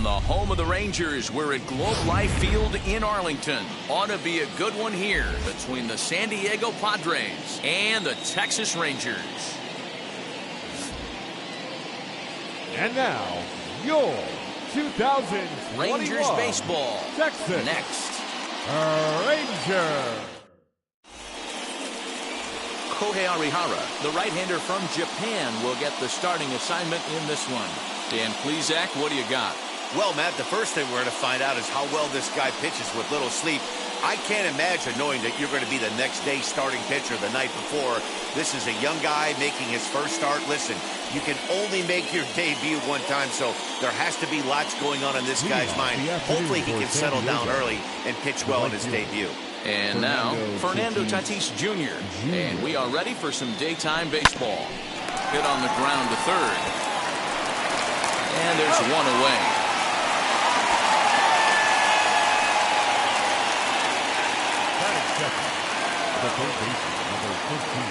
From the home of the Rangers, we're at Globe Life Field in Arlington. Ought to be a good one here between the San Diego Padres and the Texas Rangers. And now, your 2021 Rangers baseball. Texas Next. Ranger. Kohei Arihara, the right-hander from Japan, will get the starting assignment in this one. Dan Plesac, what do you got? Well, Matt, the first thing we're going to find out is how well this guy pitches with little sleep. I can't imagine knowing that you're going to be the next day starting pitcher the night before. This is a young guy making his first start. Listen, you can only make your debut one time, so there has to be lots going on in this guy's mind. Hopefully he can settle down early and pitch well in his debut. And now, Fernando Tatis Jr. And we are ready for some daytime baseball. Hit on the ground to third. And there's one away. The third baseman, number 15,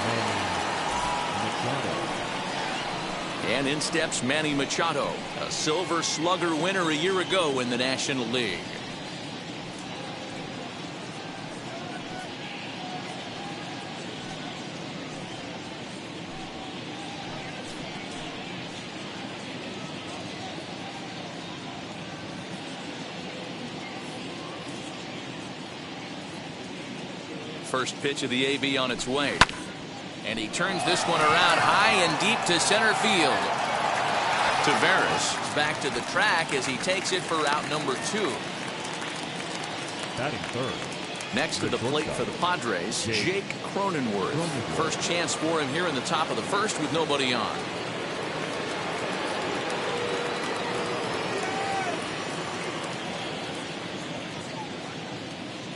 Manny Machado. And in steps Manny Machado, a Silver Slugger winner a year ago in the National League. First pitch of the AB on its way. And he turns this one around high and deep to center field. Taveras back to the track as he takes it for out number 2. Batting third. Next to the plate for the Padres, Jake Cronenworth. First chance for him here in the top of the first with nobody on.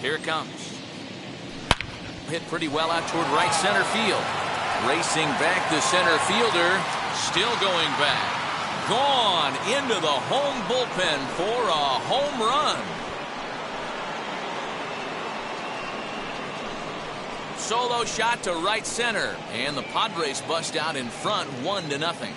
Here it comes. Hit pretty well out toward right center field. Racing back the center fielder. Still going back. Gone into the home bullpen for a home run. Solo shot to right center. And the Padres bust out in front 1-0.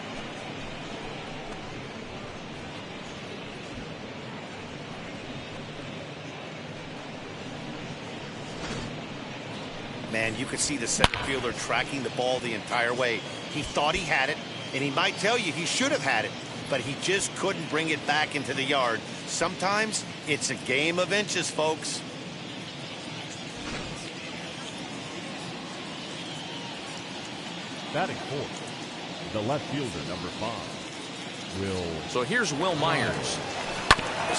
Man, you could see the center fielder tracking the ball the entire way. He thought he had it, and he might tell you he should have had it, but he just couldn't bring it back into the yard. Sometimes it's a game of inches, folks. Batting fourth, the left fielder, number 5, Will. So here's Will Myers.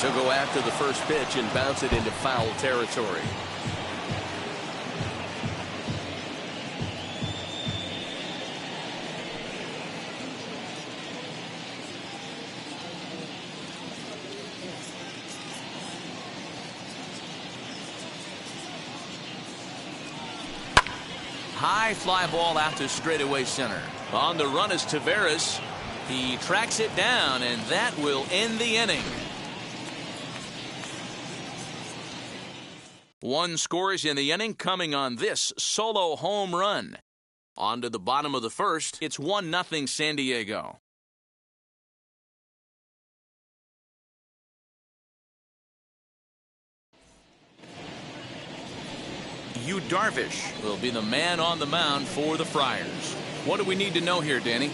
He'll go after the first pitch and bounce it into foul territory. High fly ball out to straightaway center. On the run is Taveras. He tracks it down, and that will end the inning. One scores in the inning coming on this solo home run. On to the bottom of the first. It's 1-0 San Diego. Yu Darvish will be the man on the mound for the Friars. What do we need to know here, Danny?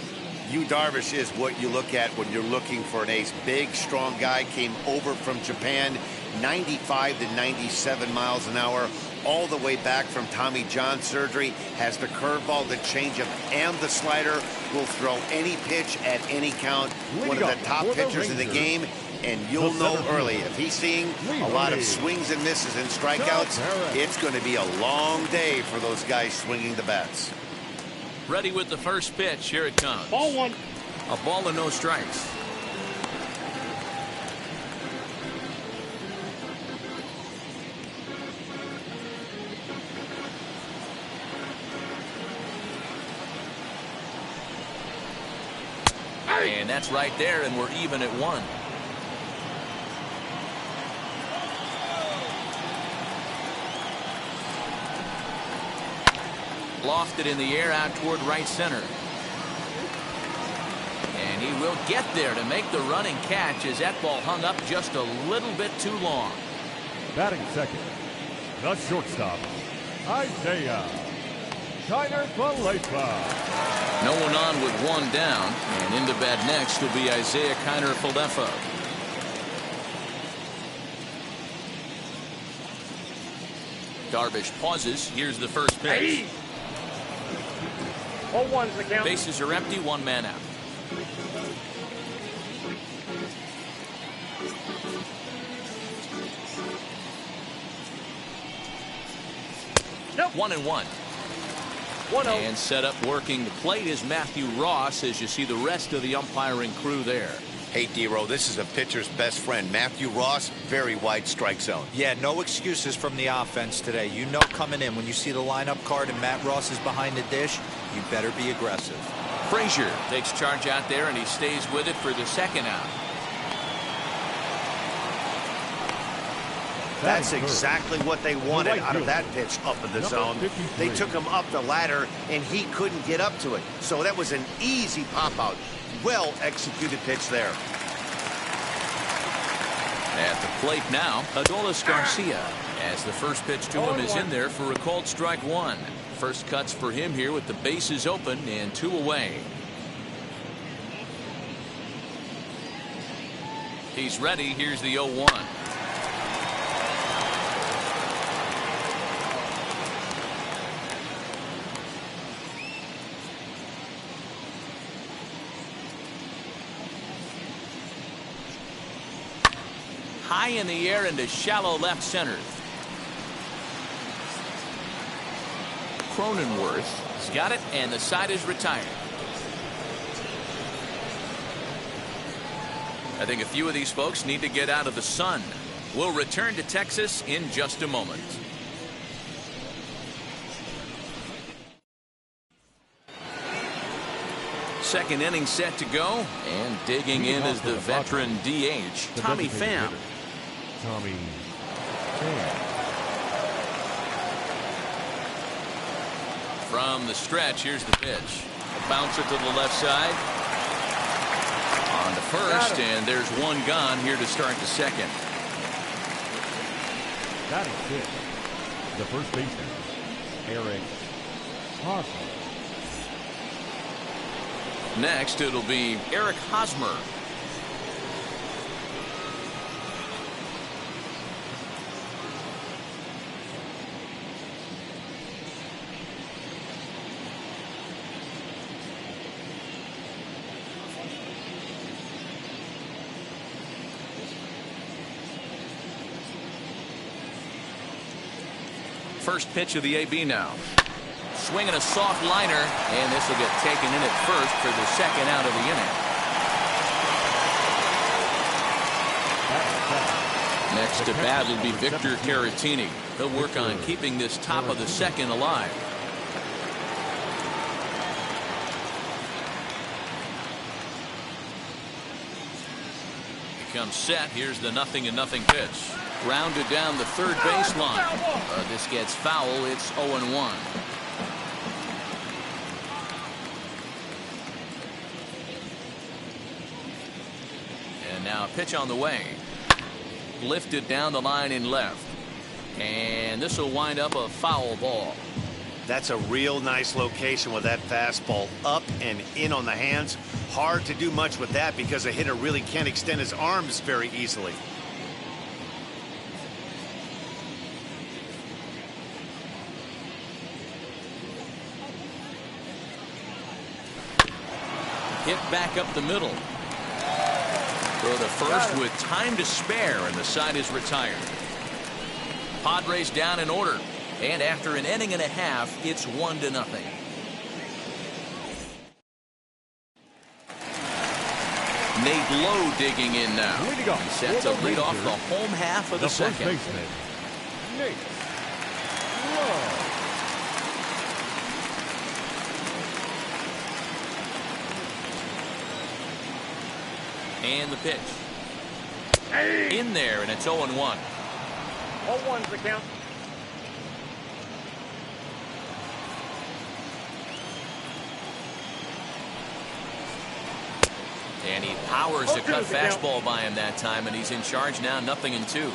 Yu Darvish is what you look at when you're looking for an ace. Big, strong guy, came over from Japan, 95 to 97 miles an hour, all the way back from Tommy John surgery, has the curveball, the changeup, and the slider, will throw any pitch at any count. One of the top pitchers in the game, and you'll know early if he's seeing a lot of swings and misses and strikeouts, it's going to be a long day for those guys swinging the bats. Ready with the first pitch. Here it comes. Ball one. A ball and no strikes. And that's right there, and we're even at 1. Lofted in the air out toward right center. And He will get there to make the running catch as that ball hung up just a little bit too long. Batting second, the shortstop, Isaiah Kiner-Falefa. No one on with one down, and into bat next will be Isaiah Kiner-Falefa. Darvish pauses. Here's the first pitch. 0-1's the count. Bases are empty, one man out. Nope. 1-1. 1-0. And set up working the plate is Matthew Ross as you see the rest of the umpiring crew there. Hey, D-Row, this is a pitcher's best friend. Matthew Ross, very wide strike zone. Yeah, no excuses from the offense today. You know coming in when you see the lineup card and Matt Ross is behind the dish, you better be aggressive. Frazier takes charge out there and he stays with it for the second out. That's exactly what they wanted out of that pitch up in the zone. They took him up the ladder, and he couldn't get up to it. So that was an easy pop-out. Well-executed pitch there. At the plate now, Adolis Garcia, as the first pitch to him is in there for a called strike one. First cuts for him here with the bases open and two away. He's ready. Here's the 0-1. High in the air into shallow left center. Cronenworth has got it, and the side is retired. I think a few of these folks need to get out of the sun. We'll return to Texas in just a moment. Second inning set to go, and digging in is the veteran DH, Tommy Pham. Tommy Pham. From the stretch, here's the pitch. A bouncer to the left side. On to first, and there's one gone here to start the second. Batting fifth, the first baseman, Eric Hosmer. Next, it'll be Eric Hosmer. First pitch of the AB now. Swinging a soft liner, and this will get taken in at first for the second out of the inning. Next to bat will be Victor Caratini. He'll work on keeping this top of the second alive. He comes set. Here's the 0-0 pitch. Grounded down the third baseline. This gets foul. It's 0-1. And now a pitch on the way. Lifted down the line in left. And this will wind up a foul ball. That's a real nice location with that fastball up and in on the hands. Hard to do much with that because a hitter really can't extend his arms very easily. Hit back up the middle. Throw to first with time to spare, and the side is retired. Padres down in order, and after an inning and a half, it's 1-0. Nate Lowe digging in now. He set to lead off the home half of the second. First baseman, Nate Lowe. And the pitch. In there, and it's 0-1. 0-1's the count. And he powers a 0-2 cut is the count. fastball by him that time, and he's in charge now, 0-2.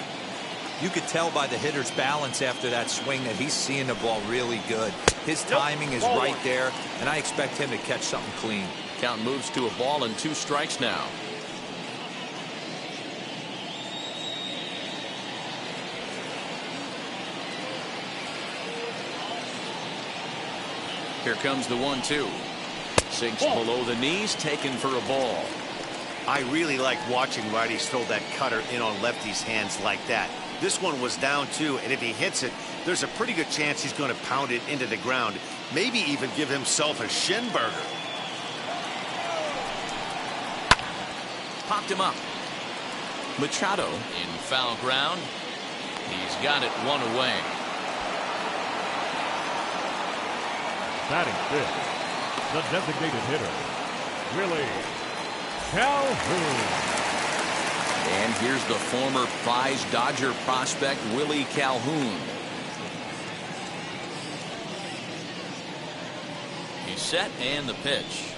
You could tell by the hitter's balance after that swing that he's seeing the ball really good. His timing is Ball right one. there, and I expect him to catch something clean. Count moves to a ball and 2 strikes now. Here comes the 1-2. Sinks below the knees, taken for a ball. I really like watching righties throw that cutter in on lefties' hands like that. This one was down 2, and if he hits it, there's a pretty good chance he's going to pound it into the ground, maybe even give himself a shin burger. Popped him up. Machado in foul ground. He's got it 1 away. Batting fifth, the designated hitter, Willie Calhoun. And here's the former prize Dodger prospect, Willie Calhoun. He's set, and the pitch.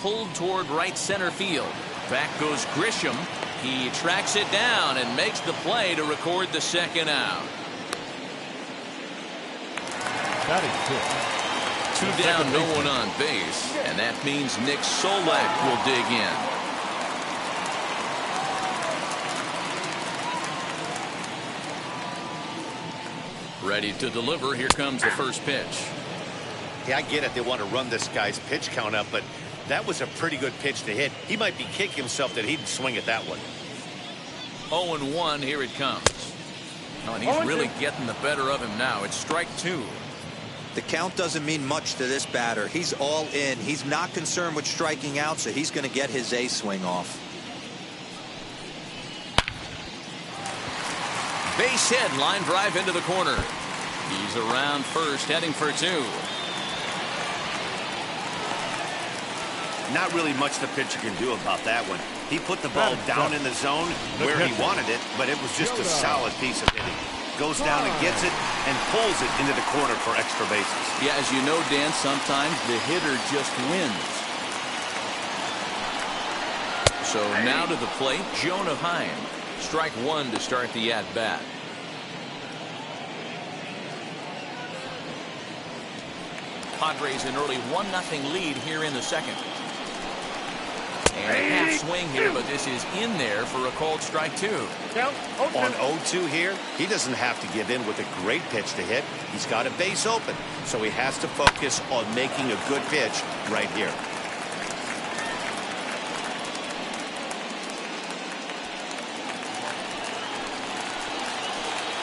Pulled toward right center field. Back goes Grisham. He tracks it down and makes the play to record the second out. Batting fifth, 2 down, no one on base, and that means Nick Solak will dig in. Ready to deliver. Here comes the first pitch. Yeah, I get it. They want to run this guy's pitch count up, but that was a pretty good pitch to hit. He might be kicking himself that he didn't swing at that one. 0-1, here it comes. Oh, and he's really getting the better of him now. It's strike 2. The count doesn't mean much to this batter. He's all in. He's not concerned with striking out, so he's going to get his A swing off. Base hit, line drive into the corner. He's around first, heading for 2. Not really much the pitcher can do about that one. He put the ball down in the zone where he wanted it, but it was just a solid piece of hitting. Goes down and gets it and pulls it into the corner for extra bases. Yeah, as you know, Dan, sometimes the hitter just wins. So now to the plate, Jonah Heim. Strike 1 to start the at-bat. Padres an early 1-0 lead here in the second. And a half swing here, but this is in there for a called strike 2. Count. On 0-2 here, he doesn't have to give in with a great pitch to hit. He's got a base open, so he has to focus on making a good pitch right here.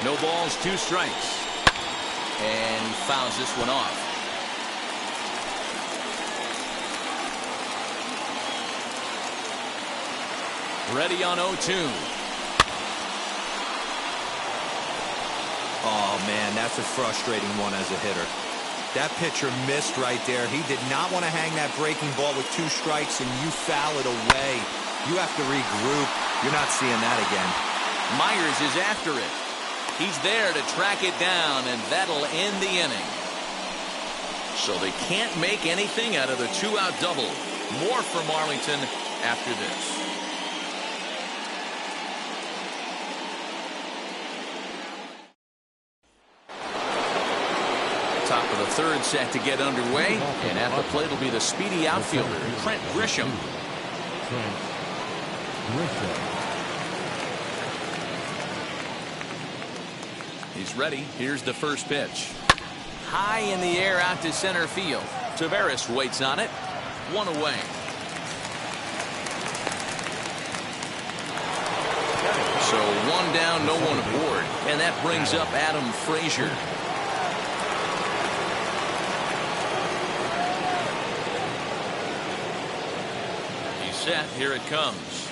No balls, 2 strikes. And he fouls this one off. Ready on 0-2. Oh, man, that's a frustrating one as a hitter. That pitcher missed right there. He did not want to hang that breaking ball with 2 strikes, and you foul it away. You have to regroup. You're not seeing that again. Myers is after it. He's there to track it down, and that'll end the inning. So they can't make anything out of the 2-out double. More from Arlington after this. Top of the third set to get underway, and at the plate will be the speedy outfielder, Trent Grisham. He's ready. Here's the first pitch. High in the air out to center field. Taveras waits on it. 1 away. So 1 down, no one aboard, and that brings up Adam Frazier. Set. Here it comes.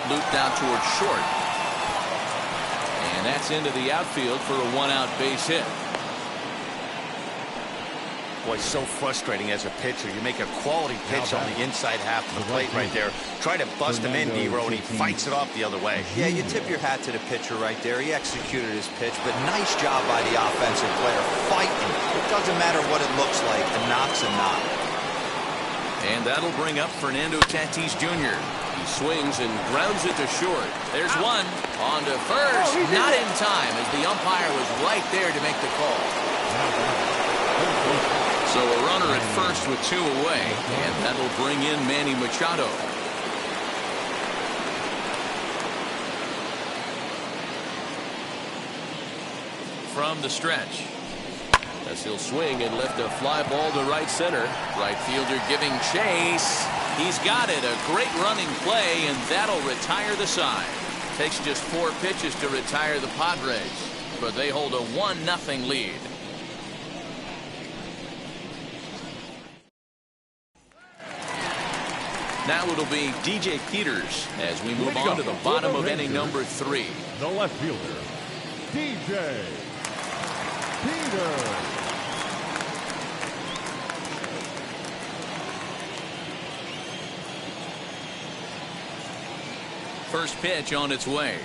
Looped out towards short. And that's into the outfield for a 1-out base hit. Boy, so frustrating as a pitcher. You make a quality pitch on the inside half of the plate right there. Try to bust him in, D-Row, and he fights it off the other way. Yeah, you tip your hat to the pitcher right there. He executed his pitch, but nice job by the offensive player fighting. It doesn't matter what it looks like. A knock's a knock. And that'll bring up Fernando Tatis Jr. He swings and grounds it to short. There's one. On to first. Not in time, as the umpire was right there to make the call. So a runner at first with 2 away, and that'll bring in Manny Machado. From the stretch, as he'll swing and lift a fly ball to right center. Right fielder giving chase. He's got it. A great running play, and that'll retire the side. Takes just 4 pitches to retire the Padres, but they hold a 1-0 lead. Now it'll be DJ Peters as we move on to the bottom of inning number 3. The left fielder, DJ Peters. First pitch on its way.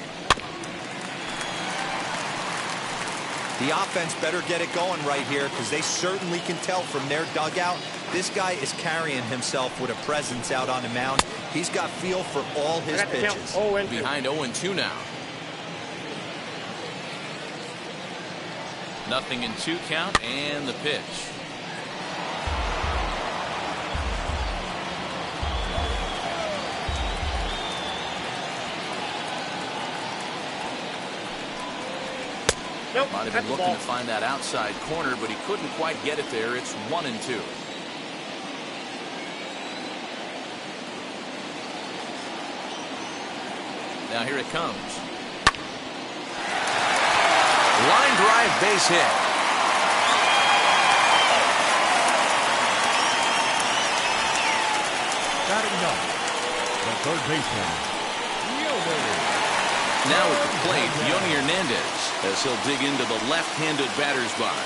The offense better get it going right here, because they certainly can tell from their dugout this guy is carrying himself with a presence out on the mound. He's got feel for all his pitches. Behind 0-2 now. 0-2 count, and the pitch. Nope, Might have been looking to find that outside corner, but he couldn't quite get it there. It's 1-2. Now here it comes. Line drive, base hit. Batting up, the third baseman, Now at the plate, Yoni Hernandez, as he'll dig into the left-handed batter's box.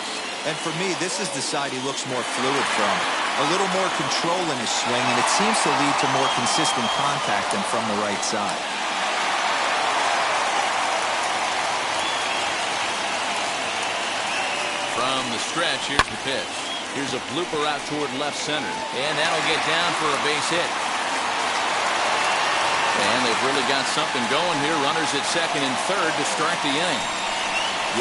And for me, this is the side he looks more fluid from. A little more control in his swing, and it seems to lead to more consistent contact than from the right side. From the stretch, here's the pitch. Here's a blooper out toward left center, and that'll get down for a base hit. And they've really got something going here. Runners at second and third to start the inning.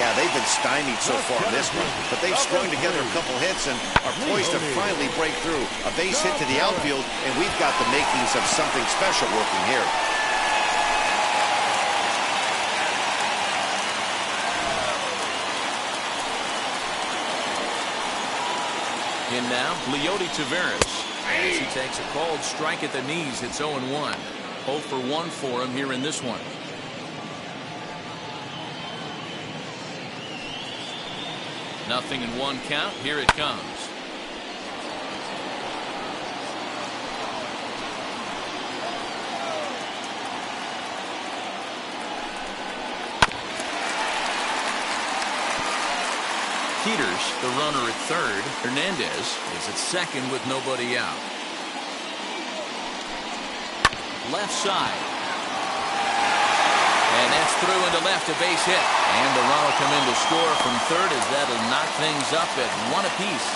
Yeah, they've been stymied so far in this one, but they've strung together a couple hits and are poised to finally break through. A base hit to the outfield, and we've got the makings of something special working here. In now, Leody Taveras. As he takes a called strike at the knees, it's 0-1. 0 for 1 for him here in this one. Nothing in 1 count. Here it comes. Peters, the runner at third. Hernandez is at second with nobody out. Left side. And that's through into left, a base hit. And the run will come in to score from third, as that'll knock things up at 1 apiece.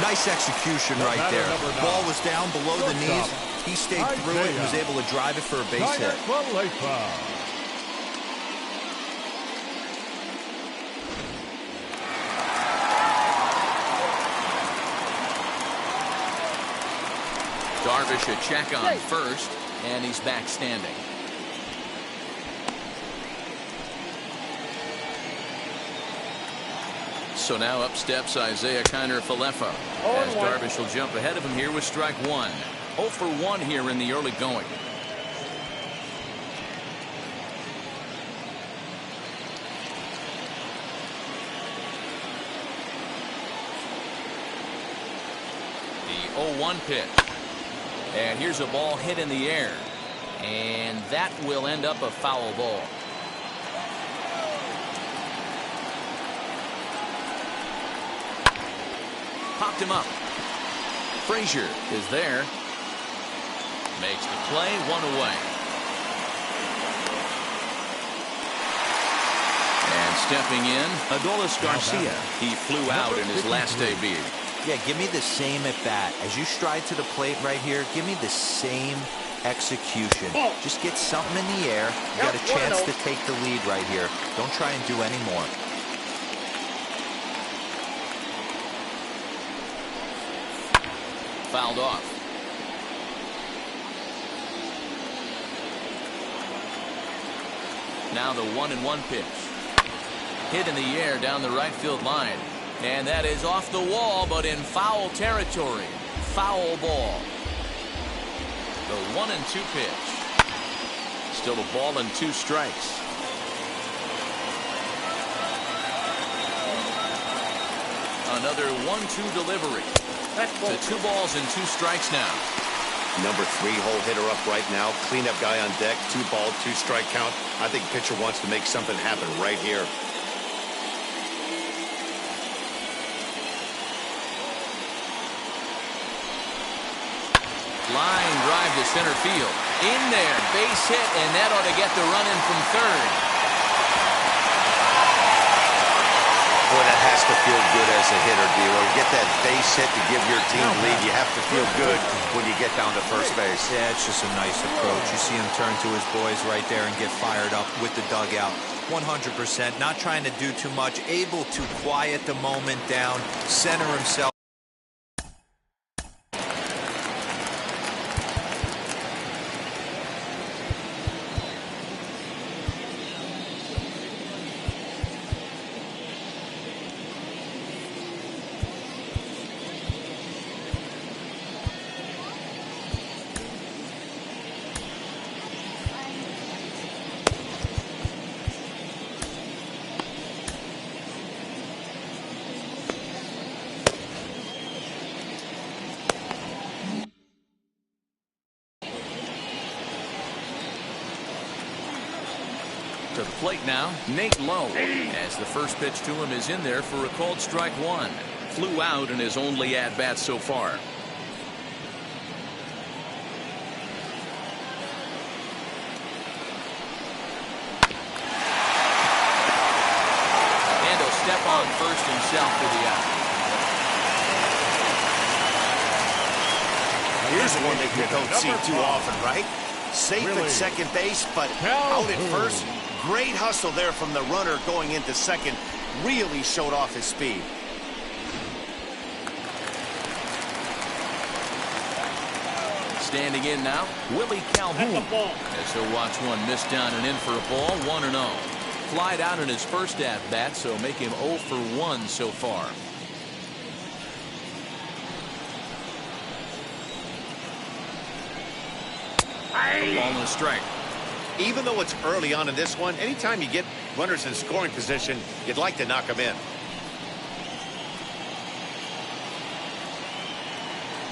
Nice execution right there. Ball was down below the knees. He stayed through it and was able to drive it for a base hit. Darvish a check on first, and he's back standing. So now up steps Isaiah Kiner-Falefa, as Darvish will jump ahead of him here with strike 1. 0 for 1 here in the early going. The 0-1 pitch. And here's a ball hit in the air. And that will end up a foul ball. popped him up. Frazier is there. Makes the play, one away. And stepping in, Adolis Garcia. He flew out in his last debut. Yeah, give me the same at bat. As you stride to the plate right here, give me the same execution. Just get something in the air. You got a chance to take the lead right here. Don't try and do any more. Fouled off. Now the 1-1 pitch. Hit in the air down the right field line. And that is off the wall, but in foul territory. Foul ball. The 1-2 pitch. Still a ball and 2 strikes. Another 1-2 delivery. To 2 balls and 2 strikes now. Number 3 hole hitter up right now. Cleanup guy on deck. 2 ball, 2 strike count. I think pitcher wants to make something happen right here. Line drive to center field. In there, base hit, and that ought to get the run in from third. Boy, that has to feel good as a hitter, D'Lo. Get that base hit to give your team the lead. You have to feel good when you get down to first base. Yeah, it's just a nice approach. You see him turn to his boys right there and get fired up with the dugout. 100%, not trying to do too much, able to quiet the moment down, center himself. To the plate now, Nate Lowe, as the first pitch to him is in there for a called strike 1. Flew out in his only at-bat so far. And he'll step on first himself for the out. Here's one that you don't see too often, right? Safe at second base, but out at first. Great hustle there from the runner going into second. Really showed off his speed. Standing in now, Willie Calhoun. As he'll watch one miss down and in for a ball, 1-0. Flied out in his first at-bat, so make him 0 for 1 so far. Ball and a strike. Even though it's early on in this one, anytime you get runners in scoring position, you'd like to knock them in.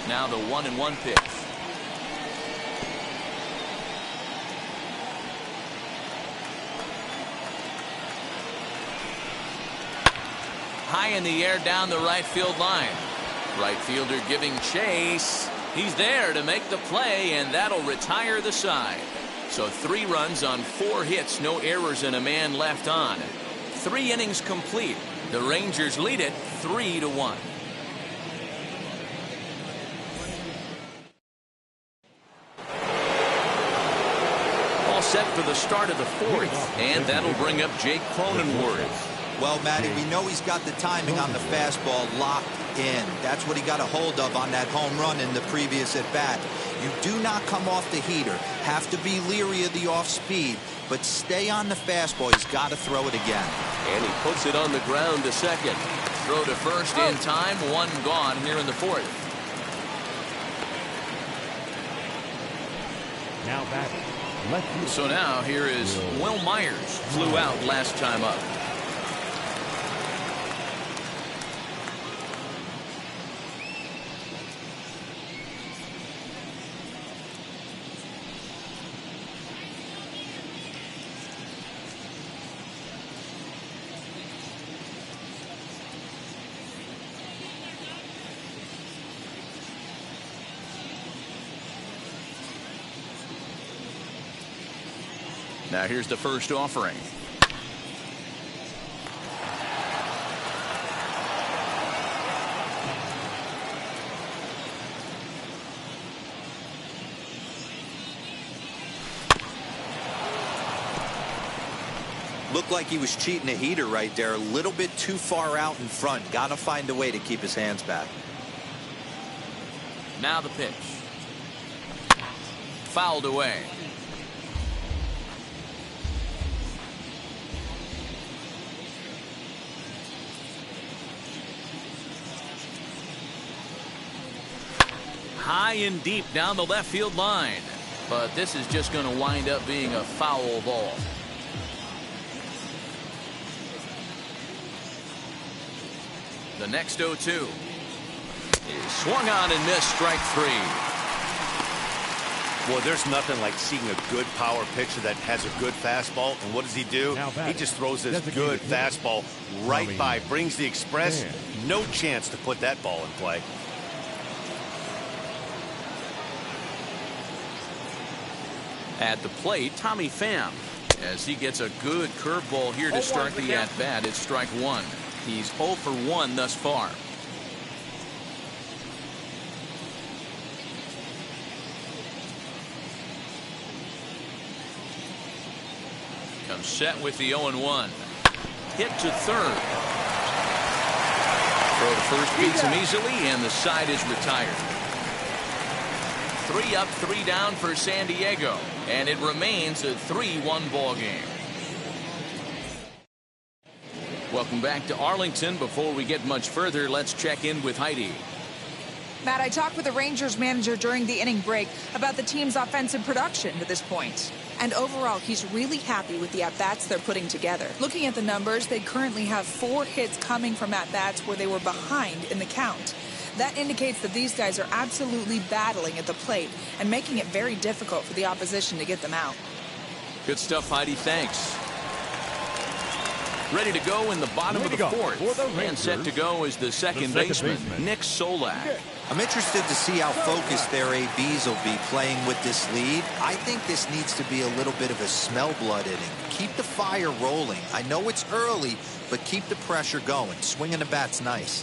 Now the 1-1 pitch. High in the air down the right field line. Right fielder giving chase. He's there to make the play, and that'll retire the side. So 3 runs on 4 hits, no errors, and a man left on. 3 innings complete. The Rangers lead it 3-1. All set for the start of the 4th, and that'll bring up Jake Cronenworth. Well, Matty, we know he's got the timing on the fastball locked in. That's what he got a hold of on that home run in the previous at-bat. You do not come off the heater. Have to be leery of the off-speed, but stay on the fastball. He's got to throw it again. And he puts it on the ground to second. Throw to first in time. 1 gone here in the 4th. Now batting, left field. So now here is Will Myers. Flew out last time up. Now here's the first offering. Looked like he was cheating a heater right there. A little bit too far out in front. Got to find a way to keep his hands back. Now the pitch. Fouled away. High and deep down the left field line. But this is just going to wind up being a foul ball. The next 0-2 is swung on and missed, strike 3. Boy, there's nothing like seeing a good power pitcher that has a good fastball. And what does he do? He just throws this good fastball right by, brings the express. No chance to put that ball in play. At the plate, Tommy Pham, as he gets a good curveball here to start the at-bat. It's strike 1. He's 0 for 1 thus far. Comes set with the 0-1. Hit to third. Throw to first beats him easily, and the side is retired. 3 up, 3 down for San Diego, and it remains a 3-1 ball game. Welcome back to Arlington. Before we get much further, let's check in with Heidi. Matt, I talked with the Rangers manager during the inning break about the team's offensive production to this point. And overall, he's really happy with the at-bats they're putting together. Looking at the numbers, they currently have 4 hits coming from at-bats where they were behind in the count. That indicates that these guys are absolutely battling at the plate and making it very difficult for the opposition to get them out. Good stuff, Heidi. Thanks. Ready to go in the bottom of the fourth. And set to go is the second baseman, Nick Solak. I'm interested to see how focused their ABs will be playing with this lead. I think this needs to be a little bit of a smell blood inning. Keep the fire rolling. I know it's early, but keep the pressure going. Swinging the bat's nice.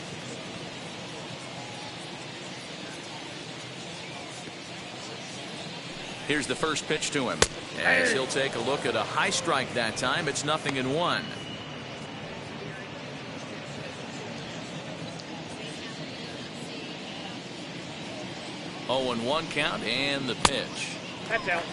Here's the first pitch to him. As he'll take a look at a high strike that time. It's 0-1. 0-1 count, and the pitch. That's out.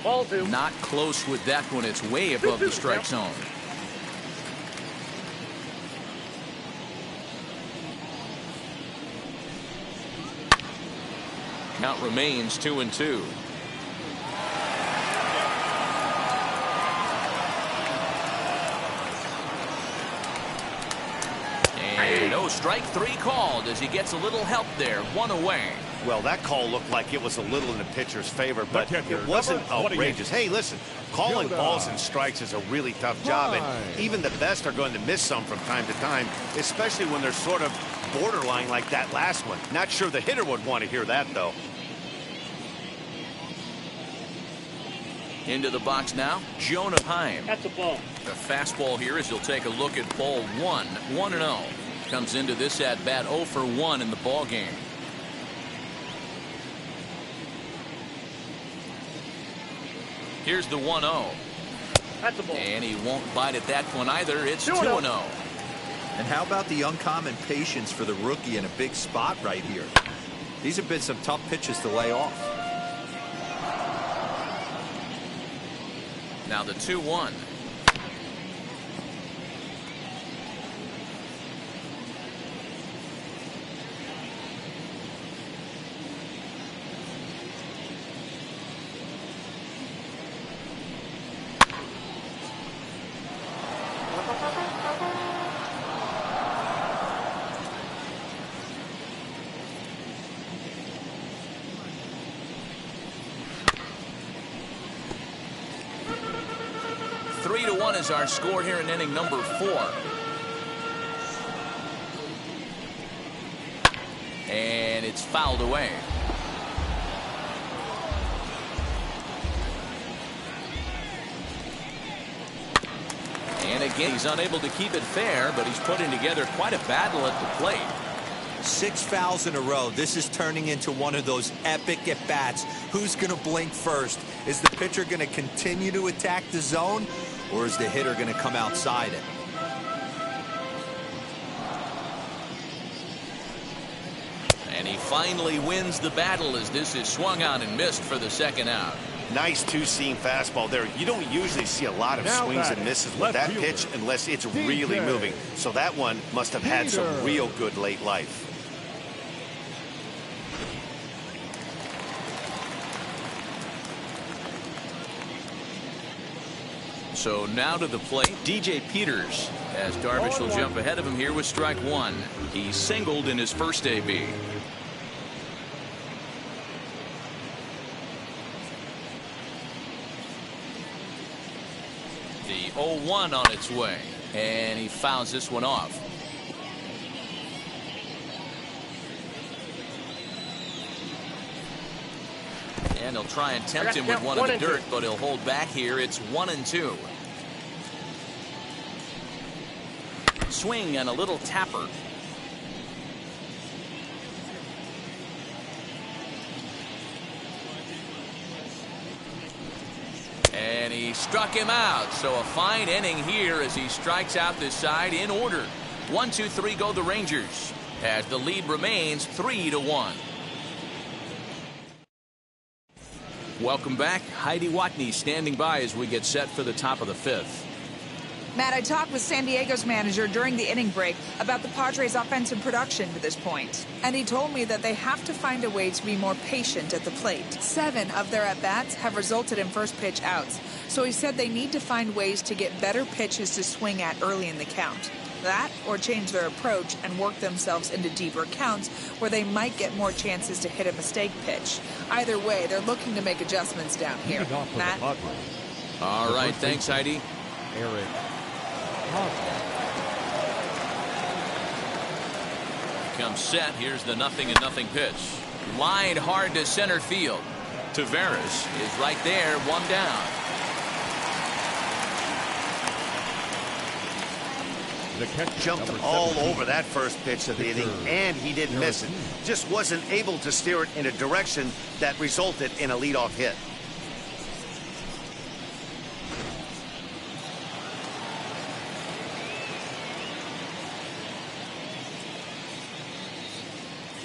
Ball 2. Not close with that one. It's way above the strike zone. Count remains 2-2. And no, strike 3 called as he gets a little help there. 1 away. Well, that call looked like it was a little in the pitcher's favor, but it wasn't outrageous. Hey, listen, calling balls and strikes is a really tough job, and even the best are going to miss some from time to time, especially when they're sort of borderline like that last one. Not sure the hitter would want to hear that, though. Into the box now, Jonah Heim. That's a ball. The fastball here as he'll take a look at ball 1. 1-0. Comes into this at bat 0 for 1 in the ball game. Here's the 1-0. That's a ball. And he won't bite at that one either. It's 2-0. And how about the uncommon patience for the rookie in a big spot right here? These have been some tough pitches to lay off. Now the 2-1. 3-1 is our score here in inning number 4. And it's fouled away. And again, he's unable to keep it fair, but he's putting together quite a battle at the plate. 6 fouls in a row. This is turning into one of those epic at-bats. Who's going to blink first? Is the pitcher going to continue to attack the zone, or is the hitter going to come outside it? And he finally wins the battle as this is swung on and missed for the second out. Nice two-seam fastball there. You don't usually see a lot of swings and misses with that pitch unless it's really moving. So that one must have had some real good late life. So now to the plate, DJ Peters, as Darvish will jump ahead of him here with strike 1. He singled in his first AB. The 0-1 on its way, and he fouls this one off. And he'll try and tempt him with one in the dirt, but he'll hold back here. It's 1-2. Swing and a little tapper. And he struck him out. So a fine inning here as he strikes out this side in order. 1-2-3 go the Rangers as the lead remains 3-1. Welcome back. Heidi Watney standing by as we get set for the top of the 5th. Matt, I talked with San Diego's manager during the inning break about the Padres' offensive production to this point. And he told me that they have to find a way to be more patient at the plate. 7 of their at-bats have resulted in first pitch outs. So he said they need to find ways to get better pitches to swing at early in the count. That or change their approach and work themselves into deeper counts where they might get more chances to hit a mistake pitch. Either way, they're looking to make adjustments down here. Matt? All right, thanks, Heidi. Eric. Comes set. Here's the 0-0 pitch. Lined hard to center field. Taveras is right there, one down. Jumped all over that first pitch of the inning, and he didn't miss it. Just wasn't able to steer it in a direction that resulted in a leadoff hit.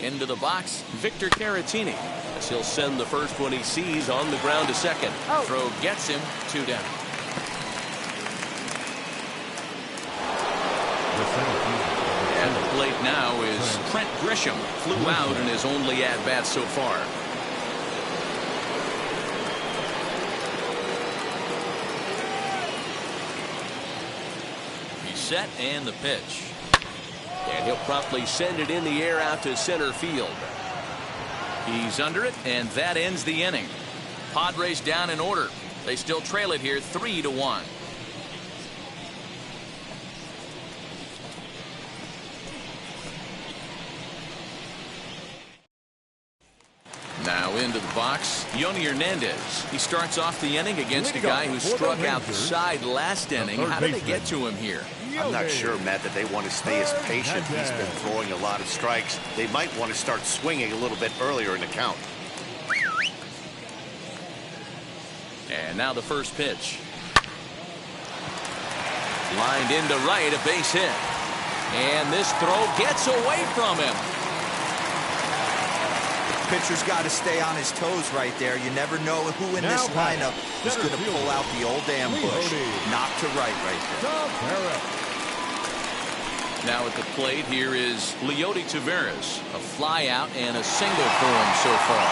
Into the box, Victor Caratini, as he'll send the first one he sees on the ground to second. Throw gets him, 2 down. At the plate now is Trent Grisham. Flew out in his only at-bat so far. He's set and the pitch. And he'll promptly send it in the air out to center field. He's under it, and that ends the inning. Padres down in order. They still trail it here 3-1. Now into the box, Yoni Hernandez. He starts off the inning against a guy who struck outside last inning. How did they get to him here? I'm not sure, Matt, that they want to stay as patient. He's been throwing a lot of strikes. They might want to start swinging a little bit earlier in the count. And now the first pitch. Lined into right, a base hit. And this throw gets away from him. Pitcher's got to stay on his toes right there. You never know who in this lineup is going to pull out the old ambush. Knock to right there. Now at the plate here is Leody Taveras. A fly out and a single for him so far.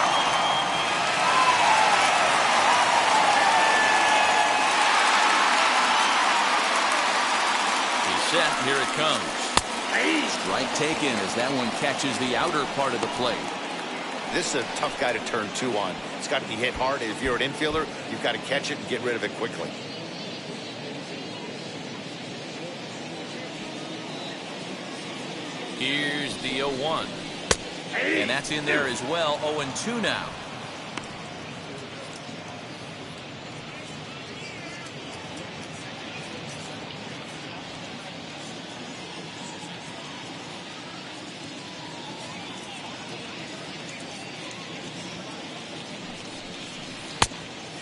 He's set. Here it comes. Strike taken as that one catches the outer part of the plate. This is a tough guy to turn 2 on. It's got to be hit hard. If you're an infielder, you've got to catch it and get rid of it quickly. Here's the 0-1. And that's in there as well. 0-2 now.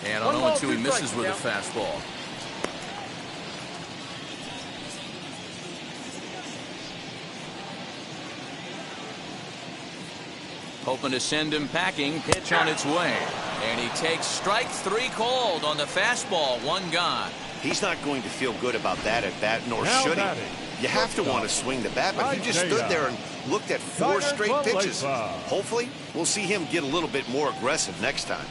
And on 0-2, he misses with a fastball. Hoping to send him packing. Pitch on its way. And he takes strike 3 called on the fastball. 1 gone. He's not going to feel good about that at bat, nor Now should he. batting. You have to want to swing the bat, but he just stood there and looked at 4 straight pitches. Hopefully, we'll see him get a little bit more aggressive next time.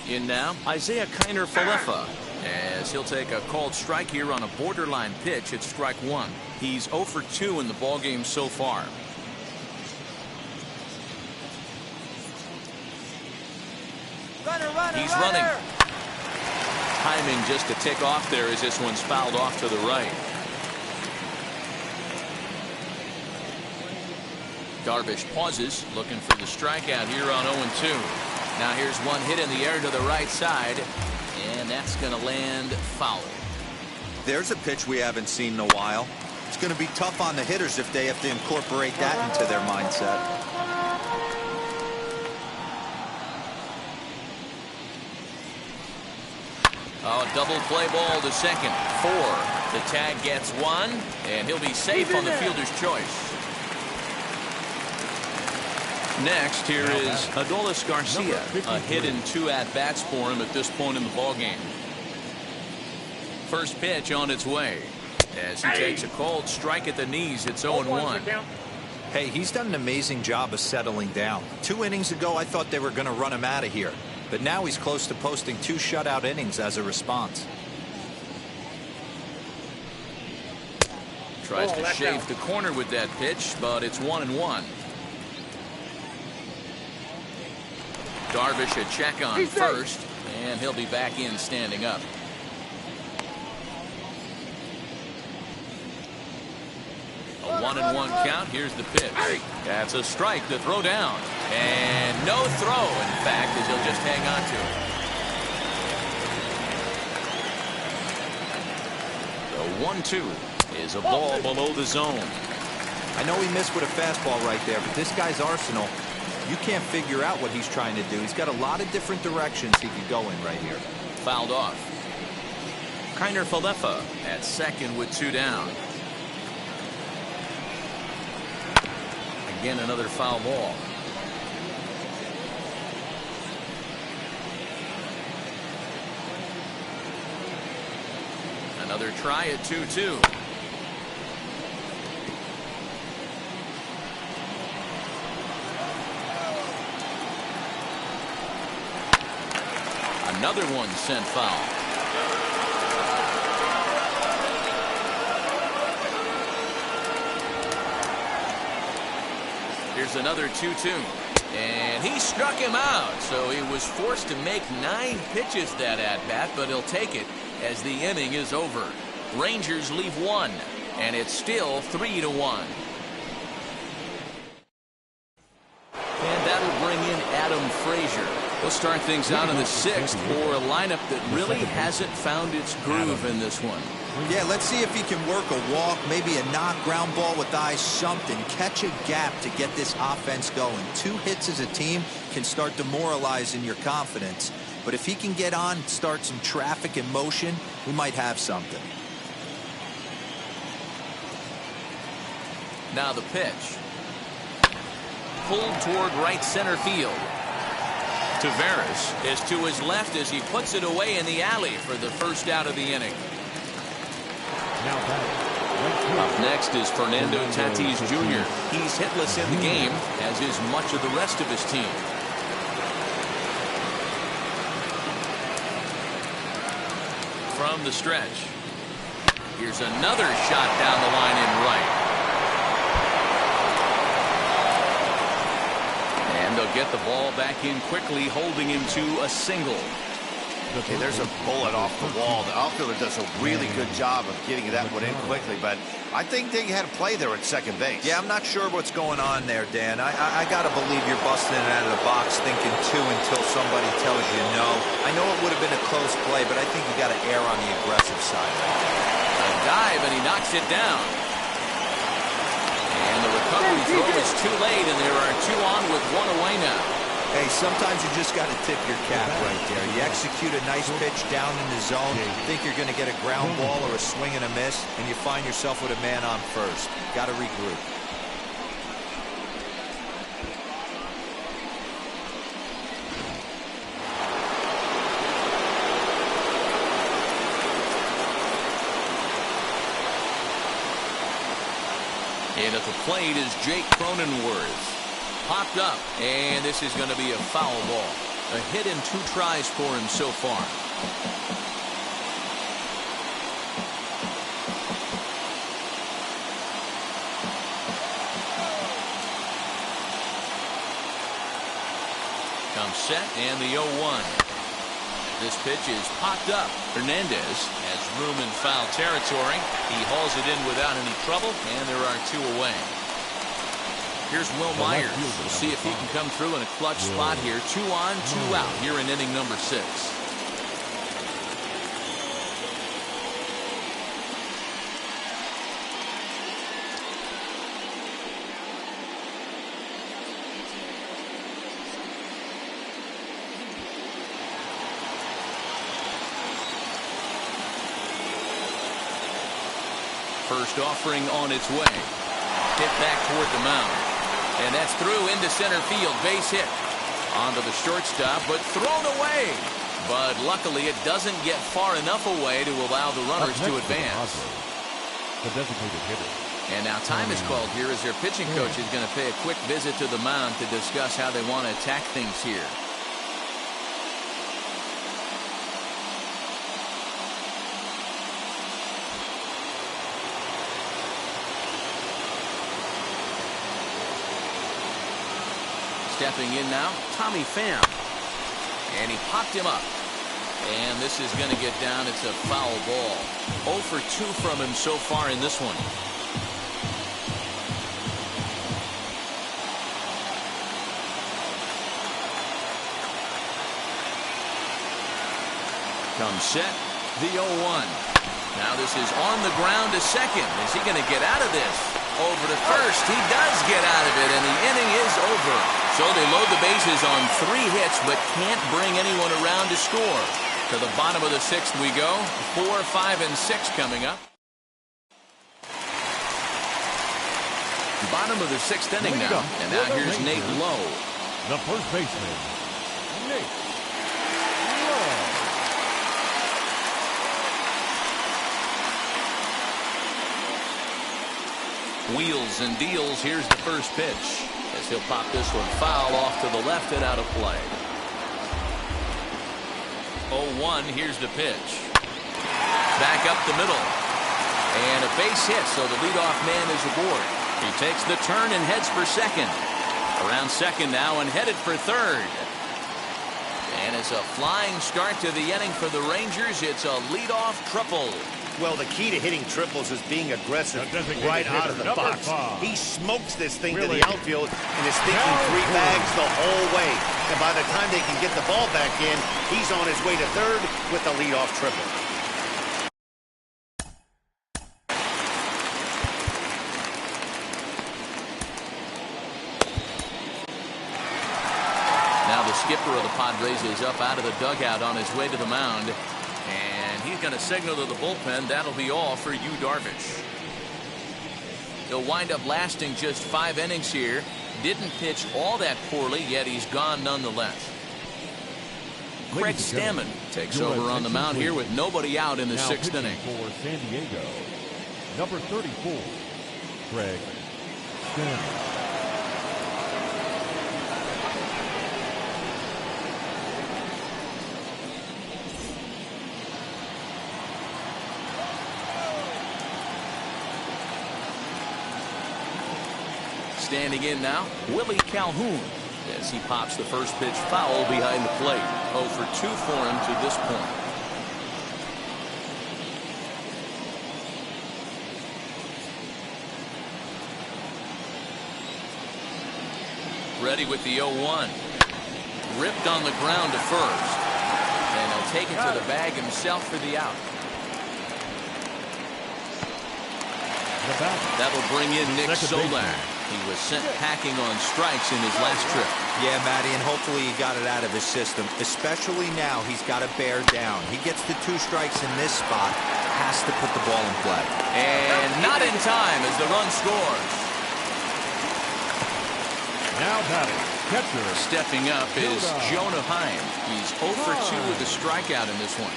In now, Isaiah Kiner-Falefa, as he'll take a called strike here on a borderline pitch at strike 1. He's 0 for 2 in the ballgame so far. He's running. Timing just to tick off there as this one's fouled off to the right. Darvish pauses, looking for the strikeout here on 0-2. Now here's one hit in the air to the right side, and that's going to land foul. There's a pitch we haven't seen in a while. It's going to be tough on the hitters if they have to incorporate that into their mindset. Oh, double play ball to second. 4. The tag gets 1, and he'll be safe on the fielder's choice. Next, here is Adolis Garcia. A hit in 2 at-bats for him at this point in the ballgame. First pitch on its way. As he takes a cold strike at the knees, it's 0-1. Hey, he's done an amazing job of settling down. 2 innings ago, I thought they were going to run him out of here. But now he's close to posting 2 shutout innings as a response. Tries to shave the corner with that pitch, but it's 1-1. Darvish a check on first, and he'll be back in standing up. A 1-1 count. Here's the pitch. That's a strike to throw down. And no throw, in fact, as he'll just hang on to it. The 1-2 is a ball below the zone. I know he missed with a fastball right there, but this guy's arsenal, you can't figure out what he's trying to do. He's got a lot of different directions he could go in right here. Fouled off. Kiner-Falefa at second with 2 down. Again, another foul ball. Another try at 2-2. Another one sent foul. Here's another 2-2. And he struck him out. So he was forced to make 9 pitches that at-bat, but he'll take it as the inning is over. Rangers leave 1, and it's still 3-1. And that'll bring in Adam Frazier. We'll start things out in the 6th for a lineup that really hasn't found its groove in this one. Yeah, let's see if he can work a walk, maybe a knock, ground ball with eyes, something. Catch a gap to get this offense going. 2 hits as a team can start demoralizing your confidence. But if he can get on, start some traffic in motion, we might have something. Now the pitch. Pulled toward right center field. Tavares is to his left as he puts it away in the alley for the first out of the inning. Now batting, right field. Up next is Fernando Tatis Jr. He's hitless in the game, as is much of the rest of his team. From the stretch. Here's another shot down the line in right. And they'll get the ball back in quickly, holding him to a single. Okay, there's a bullet off the wall. The outfielder does a really good job of getting that one in quickly, but I think they had a play there at second base. Yeah, I'm not sure what's going on there, Dan. I got to believe you're busting it out of the box thinking two until somebody tells you no. I know it would have been a close play, but I think you got to err on the aggressive side right there. A dive, and he knocks it down. And the recovery throw is too late, and there are two on with one away now. Hey, sometimes you just got to tip your cap right there. You execute a nice pitch down in the zone, think you're going to get a ground ball or a swing and a miss, and you find yourself with a man on first. Got to regroup. And at the plate is Jake Cronenworth. Popped up, and this is going to be a foul ball. A hit in 2 tries for him so far. Comes set, and the 0-1. This pitch is popped up. Hernandez has room in foul territory. He hauls it in without any trouble, and there are 2 away. Here's Will Myers. We'll see if he can come through in a clutch spot here. 2 on, 2 out here in inning number 6. First offering on its way. Hit back toward the mound. And that's through into center field. Base hit. Onto the shortstop, but thrown away. But luckily it doesn't get far enough away to allow the runners to advance. The designated hitter. And now time is called here as their pitching coach is going to pay a quick visit to the mound to discuss how they want to attack things here. Stepping in now, Tommy Pham. And he popped him up. And this is going to get down. It's a foul ball. 0 for 2 from him so far in this one. Comes set, the 0-1. Now this is on the ground to second. Is he going to get out of this? Over to first. He does get out of it, and the inning is over. So they load the bases on 3 hits, but can't bring anyone around to score. To the bottom of the 6th we go. 4, 5, and 6 coming up. Bottom of the 6th inning now. And now here's Nate Lowe. The first baseman, Nate Lowe. Wheels and deals. Here's the first pitch. As he'll pop this one foul off to the left and out of play. 0-1. Here's the pitch. Back up the middle. And a base hit, so the leadoff man is aboard. He takes the turn and heads for second. Around second now and headed for third. And it's a flying start to the inning for the Rangers. It's a leadoff triple. Well, the key to hitting triples is being aggressive right out of the box. He smokes this thing to the outfield and is thinking 3 bags the whole way. And by the time they can get the ball back in, he's on his way to third with the leadoff triple. Now the skipper of the Padres is up out of the dugout on his way to the mound. And he's going to signal to the bullpen. That'll be all for Yu Darvish. He'll wind up lasting just 5 innings here. Didn't pitch all that poorly, yet he's gone nonetheless. Craig Stammen takes over on the mound here with nobody out in the 6th inning. For San Diego, number 34, Greg Stanley. Standing in now, Willie Calhoun, as he pops the first pitch foul behind the plate. 0 for 2 for him to this point. Ready with the 0-1. Ripped on the ground to first. And he'll take it to the bag himself for the out. That'll bring in Nick Solak. He was sent packing on strikes in his last trip. Yeah, Matty, and hopefully he got it out of his system. Especially now, he's got to bear down. He gets the 2 strikes in this spot, has to put the ball in play. And not in time as the run scores. Now batting, catcher. Stepping up is Jonah Heim. He's 0 for 2 with a strikeout in this one.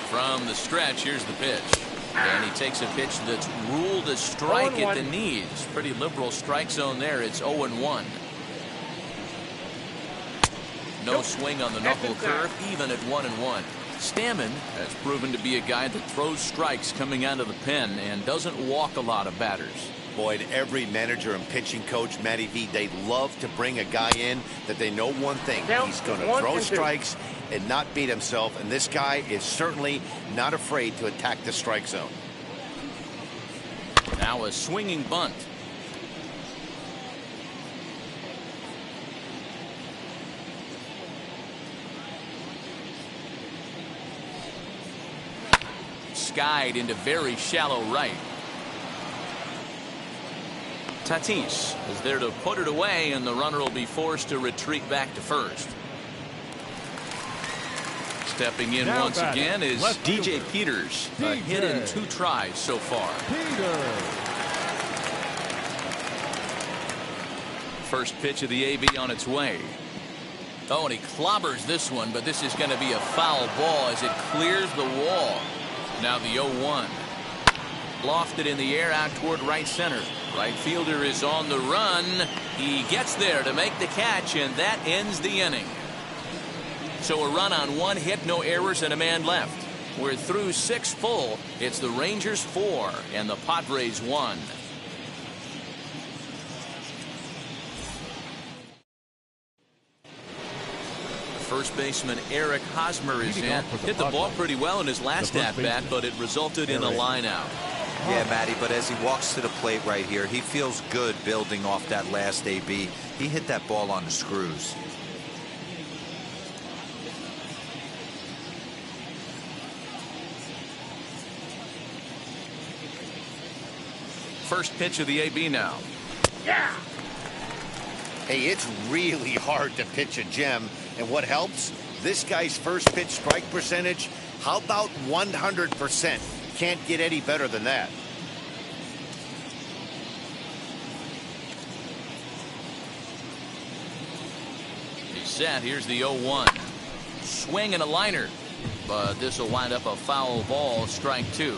From the stretch, here's the pitch. And he takes a pitch that's ruled a strike at the knees. Pretty liberal strike zone there. It's 0-1. No swing on the knuckle curve, even at 1-1. Stammen has proven to be a guy that throws strikes coming out of the pen and doesn't walk a lot of batters. Boyd, every manager and pitching coach, Matty V, they love to bring a guy in that they know one thing. He's going to throw strikes and not beat himself. And this guy is certainly not afraid to attack the strike zone. Now a swinging bunt. Skied into very shallow right. Tatis is there to put it away, and the runner will be forced to retreat back to first. Stepping in once again is DJ Peters. A hit in 2 tries so far. First pitch of the AB on its way. Oh, and he clobbers this one, but this is going to be a foul ball as it clears the wall. Now the 0-1. Lofted in the air out toward right center. Right fielder is on the run. He gets there to make the catch, and that ends the inning. So a run on 1 hit, no errors, and a man left. We're through 6 full. It's the Rangers 4 and the Padres 1. First baseman Eric Hosmer is in. Hit the ball pretty well in his last at-bat, but it resulted in a line out. Yeah, Matty, but as he walks to the plate right here, he feels good building off that last AB. He hit that ball on the screws. First pitch of the AB now. Yeah. Hey, it's really hard to pitch a gem. And what helps? This guy's first pitch strike percentage, how about 100%? Can't get any better than that. He's set. Here's the 0-1. Swing and a liner. But this will wind up a foul ball, strike 2.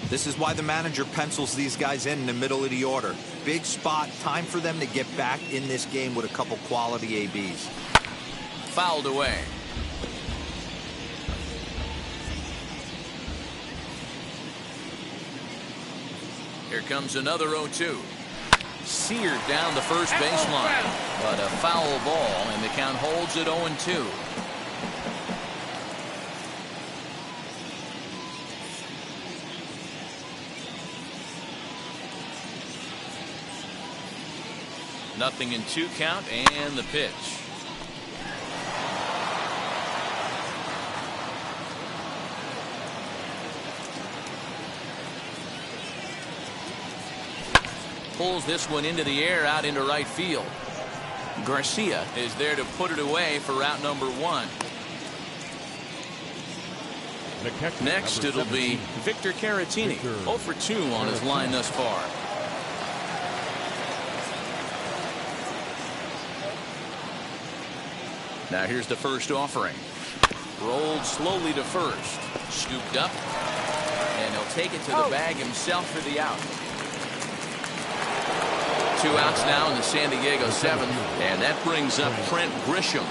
This is why the manager pencils these guys in the middle of the order. Big spot, time for them to get back in this game with a couple quality ABs. Fouled away. Here comes another 0-2. Seared down the first baseline. But a foul ball, and the count holds at 0-2. Nothing in 2 count, and the pitch. Pulls this one into the air out into right field. Garcia is there to put it away for route number 1. Next it'll be Victor Caratini. 0 for 2 on his line thus far. Now here's the first offering. Rolled slowly to first. Scooped up. take it to the bag himself for the out. 2 outs now in the San Diego 7th, and that brings up Trent Grisham.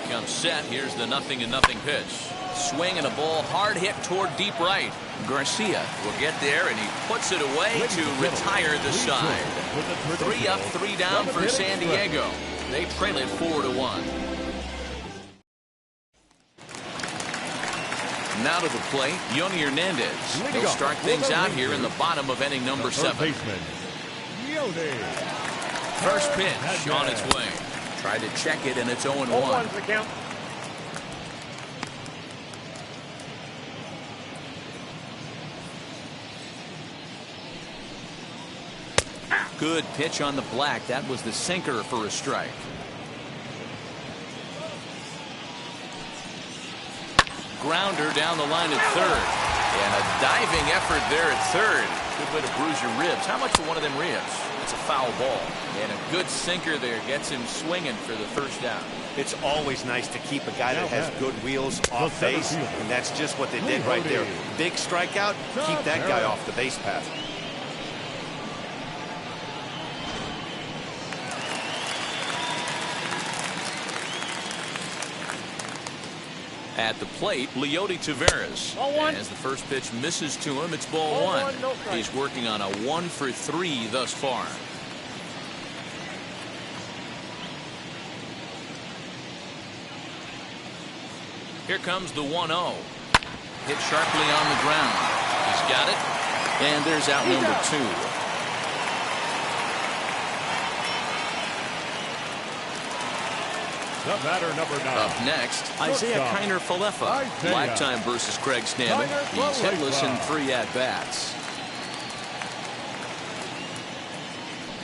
He comes set. Here's the 0-0 pitch. Swing and a ball hard hit toward deep right. Garcia will get there, and he puts it away to retire the side. 3 up, 3 down for San Diego. They trail it 4-1. Now to the plate, Yoni Hernandez. He'll start things out here in the bottom of inning number 7. First pitch on its way. Tried to check it, and it's 0-1. 0-1's the count. Good pitch on the black. That was the sinker for a strike. Grounder down the line at third. And a diving effort there at third. Good way to bruise your ribs. How much for one of them ribs? It's a foul ball. And a good sinker there gets him swinging for the first down. It's always nice to keep a guy that has good wheels off base, and that's just what they did right there. Big strikeout, keep that guy off the base path. At the plate, Leody Taveras. As the first pitch misses to him, it's ball 1. He's working on a 1 for 3 thus far. Here comes the 1-0. Hit sharply on the ground. He's got it. And there's out number 2. The batter, number 9. Up next, Isaiah Kiner-Falefa. Lifetime versus Craig Stammen. He's hitless in 3 at-bats.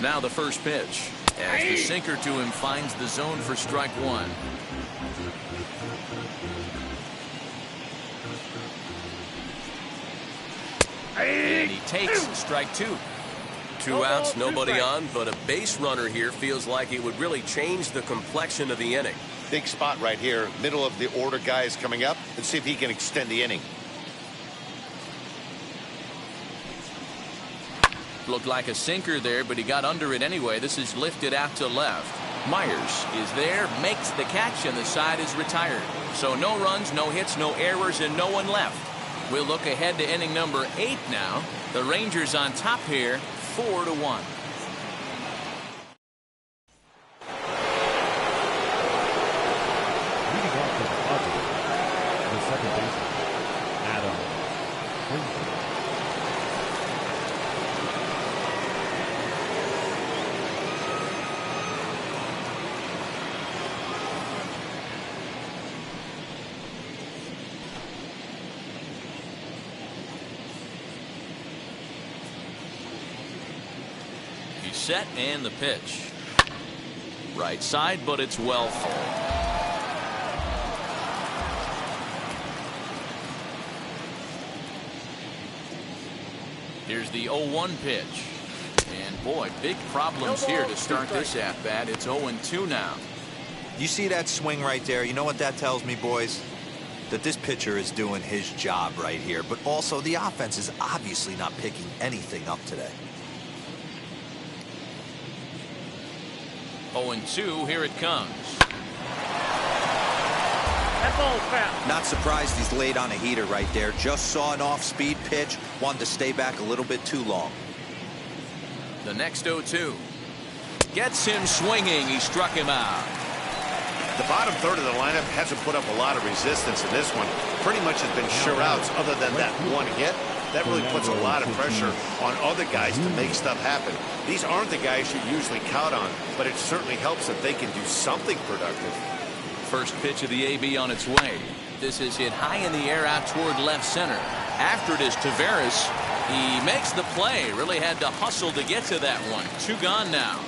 Now the first pitch. As the sinker to him finds the zone for strike 1. And he takes strike 2. 2 outs, nobody on, but a base runner here feels like it would really change the complexion of the inning. Big spot right here. Middle of the order guy is coming up. Let's see if he can extend the inning. Looked like a sinker there, but he got under it anyway. This is lifted out to left. Myers is there, makes the catch, and the side is retired. So no runs, no hits, no errors, and no one left. We'll look ahead to inning number 8 now. The Rangers on top here, 4-1. Leading off for the Padres, the second baseman, Adam Frazier. Set and the pitch. Right side, but it's well full. Here's the 0-1 pitch. And boy, big problems here to start this at-bat. It's 0-2 now. You see that swing right there? You know what that tells me, boys? That this pitcher is doing his job right here. But also, the offense is obviously not picking anything up today. 0-2, here it comes. That ball's foul. Not surprised he's laid on a heater right there. Just saw an off-speed pitch. Wanted to stay back a little bit too long. The next 0-2. Gets him swinging. He struck him out. The bottom third of the lineup hasn't put up a lot of resistance in this one. Pretty much has been sure outs other than that one hit. That really puts a lot of pressure on other guys to make stuff happen. These aren't the guys you usually count on, but it certainly helps if they can do something productive. First pitch of the AB on its way. This is hit high in the air out toward left center. After it is Taveras. He makes the play. Really had to hustle to get to that one. 2 gone now.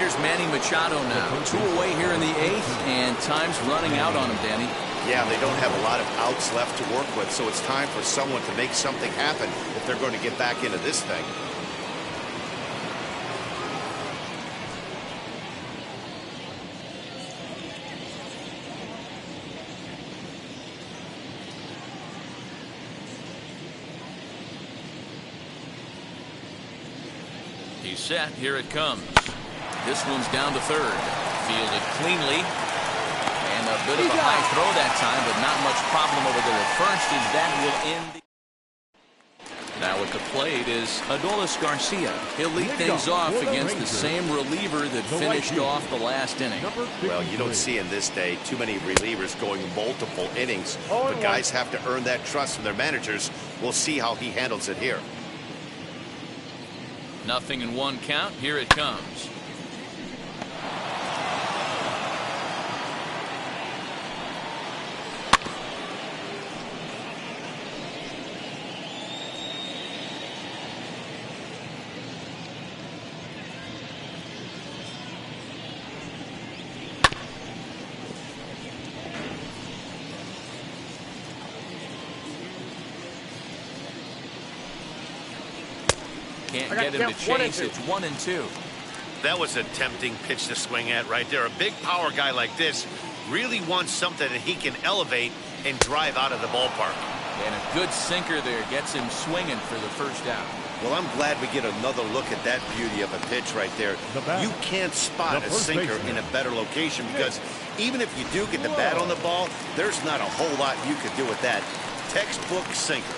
Here's Manny Machado now. 2 away here in the 8th, and time's running out on him, Danny. Yeah, they don't have a lot of outs left to work with, so it's time for someone to make something happen if they're going to get back into this thing. He's set. Here it comes. This one's down to third. Fielded cleanly. And a bit of a high throw that time, but not much problem over there at first, as that will end. Now at the plate is Adolis Garcia. He'll lead things off against the same reliever that finished off the last inning. Well, you don't see in this day too many relievers going multiple innings, but guys have to earn that trust from their managers. We'll see how he handles it here. 0-1 count. Here it comes. Can't get him to chase. It's 1-2. That was a tempting pitch to swing at right there. A big power guy like this really wants something that he can elevate and drive out of the ballpark. And a good sinker there gets him swinging for the first out. Well, I'm glad we get another look at that beauty of a pitch right there. You can't spot a sinker in a better location, because even if you do get the bat on the ball, there's not a whole lot you could do with that. Textbook sinker.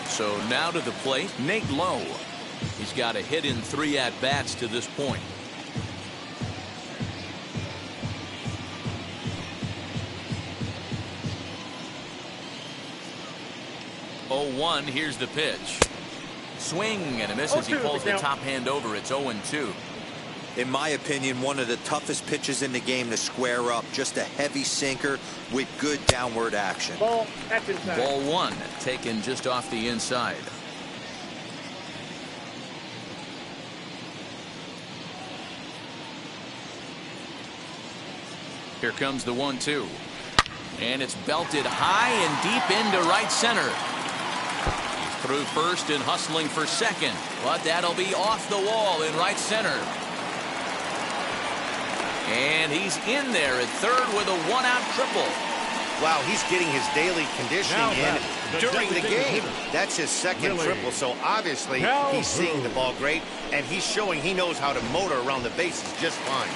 So now to the plate, Nate Lowe. He's got a hit in 3 at-bats to this point. Oh, here's the pitch. Swing and a miss as he pulls the top hand over. It's 0-2. In my opinion, one of the toughest pitches in the game to square up. Just a heavy sinker with good downward action. Ball, that's inside. Ball 1, taken just off the inside. Here comes the 1-2. And it's belted high and deep into right center. He's through first and hustling for second, but that'll be off the wall in right center. And he's in there at third with a 1-out triple. Wow, he's getting his daily conditioning in during the game. That's his second triple, so obviously he's seeing the ball great, and he's showing he knows how to motor around the bases just fine.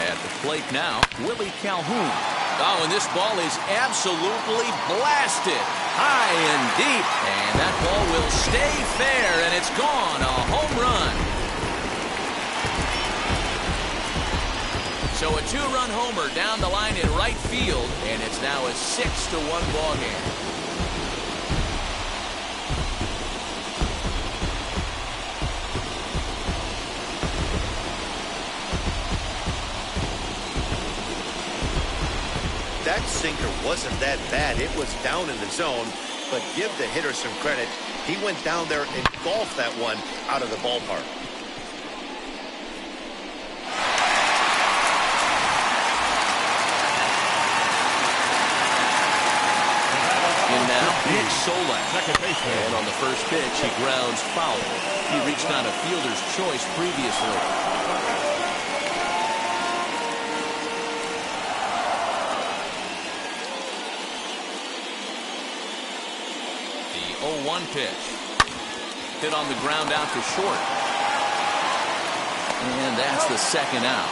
At the plate now, Willie Calhoun. Oh, and this ball is absolutely blasted high and deep. And that ball will stay fair, and it's gone. A home run. So a 2-run homer down the line in right field, and it's now a 6-1 ball game. That sinker wasn't that bad. It was down in the zone, but give the hitter some credit. He went down there and golfed that one out of the ballpark. In now, Nick Solak. And on the first pitch, he grounds foul. He reached on a fielder's choice previously. The 0-1 pitch. Hit on the ground out to short. And that's the second out.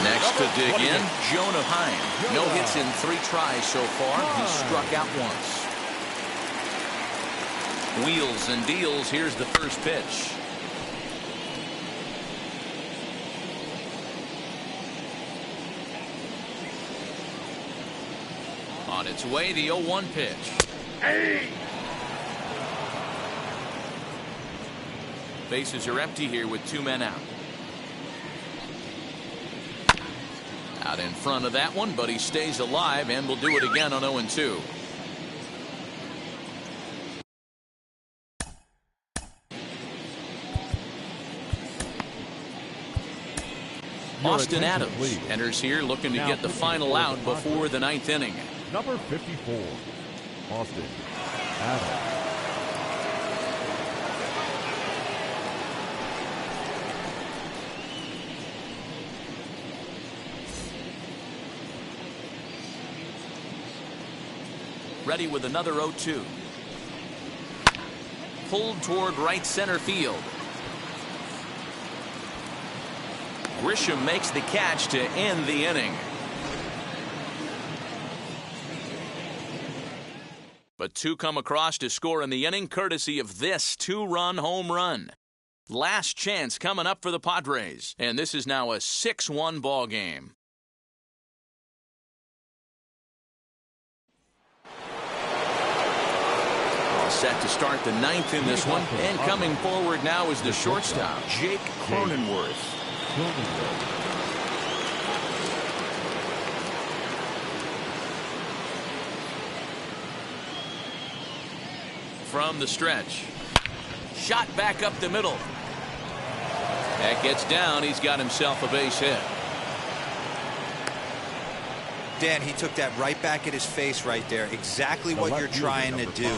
Next to dig in, Jonah Heim. No hits in 3 tries so far. He's struck out once. Wheels and deals. Here's the first pitch. On its way, the 0-1 pitch. Hey! Bases are empty here with 2 men out. Out in front of that one, but he stays alive and will do it again on 0-2. Austin Adams enters here looking to get the final out before the 9th inning. Number 54, Austin Adams. Ready with another 0-2. pulled toward right center field. Grisham makes the catch to end the inning. But two come across to score in the inning, courtesy of this two-run home run. Last chance coming up for the Padres, and this is now a 6-1 ball game. All set to start the ninth in this one, and coming forward now is the shortstop, Jake Cronenworth. From the stretch. Shot back up the middle. That gets down. He's got himself a base hit. Dan, he took that right back at his face right there. Exactly what you're trying to do.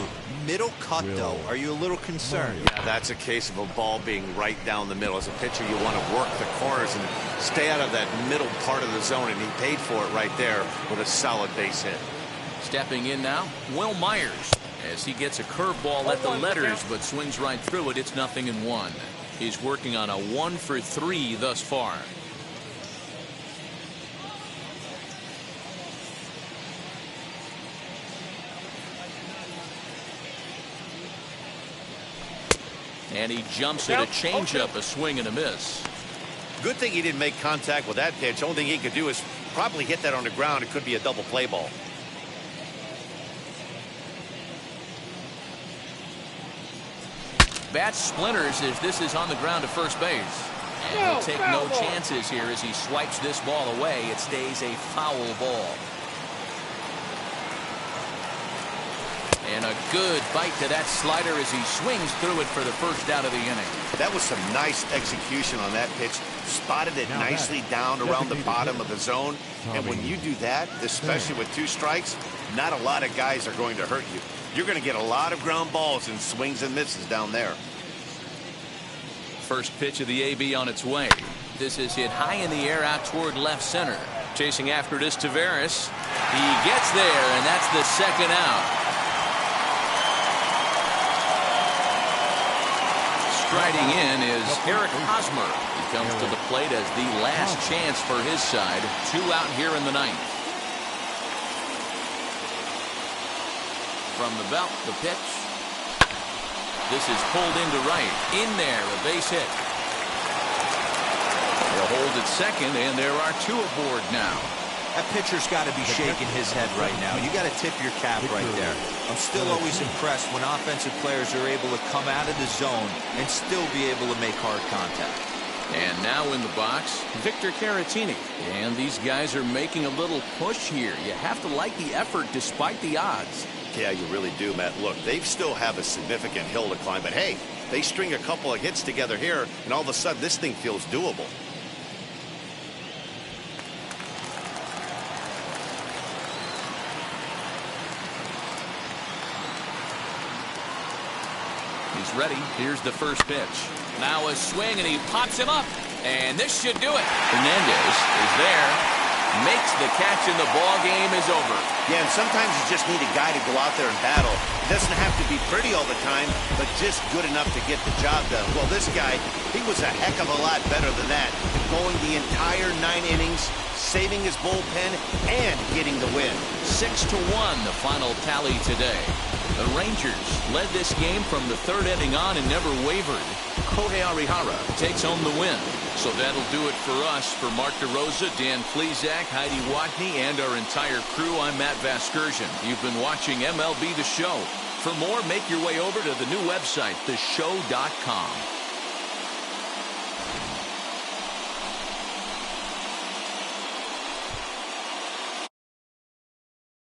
Middle cut, though. Are you a little concerned? Yeah, that's a case of a ball being right down the middle. As a pitcher, you want to work the corners and stay out of that middle part of the zone, and he paid for it right there with a solid base hit. Stepping in now, Will Myers, as he gets a curveball at the letters, but swings right through it. It's 0-1. He's working on a 1-for-3 thus far. And he jumps at a changeup, a swing and a miss. Good thing he didn't make contact with that pitch. Only thing he could do is probably hit that on the ground. It could be a double play ball. Bat splinters as this is on the ground to first base. And he'll take no chances here as he swipes this ball away. It stays a foul ball. And a good bite to that slider as he swings through it for the first out of the inning. That was some nice execution on that pitch. Spotted it nicely down around the bottom of the zone. And when you do that, especially with two strikes, not a lot of guys are going to hurt you. You're going to get a lot of ground balls and swings and misses down there. First pitch of the AB on its way. This is hit high in the air out toward left center. Chasing after it is Taveras. He gets there, and that's the second out. Striding in is Eric Hosmer. He comes to the plate as the last chance for his side. 2 out here in the ninth. From the belt, the pitch. This is pulled into right. In there, a base hit. They'll hold at second, and there are 2 aboard now. That pitcher's got to be shaking his head right now. You got to tip your cap right there. I'm still always impressed when offensive players are able to come out of the zone and still be able to make hard contact. And now in the box, Victor Caratini. And these guys are making a little push here. You have to like the effort despite the odds. Yeah, you really do, Matt. Look, they still have a significant hill to climb, but hey, they string a couple of hits together here, and all of a sudden this thing feels doable. He's ready. Here's the first pitch. Now a swing, and he pops him up. And this should do it. Hernandez is there. Makes the catch, and the ball game is over. Yeah, and sometimes you just need a guy to go out there and battle. It doesn't have to be pretty all the time, but just good enough to get the job done. Well, this guy, he was a heck of a lot better than that. Going the entire 9 innings, saving his bullpen, and getting the win. 6-1, the final tally today. The Rangers led this game from the 3rd inning on and never wavered. Kohei Arihara takes home the win. So that'll do it for us. For Mark DeRosa, Dan Plesac, Heidi Watney, and our entire crew, I'm Matt Vasgersian. You've been watching MLB The Show. For more, make your way over to the new website, theshow.com.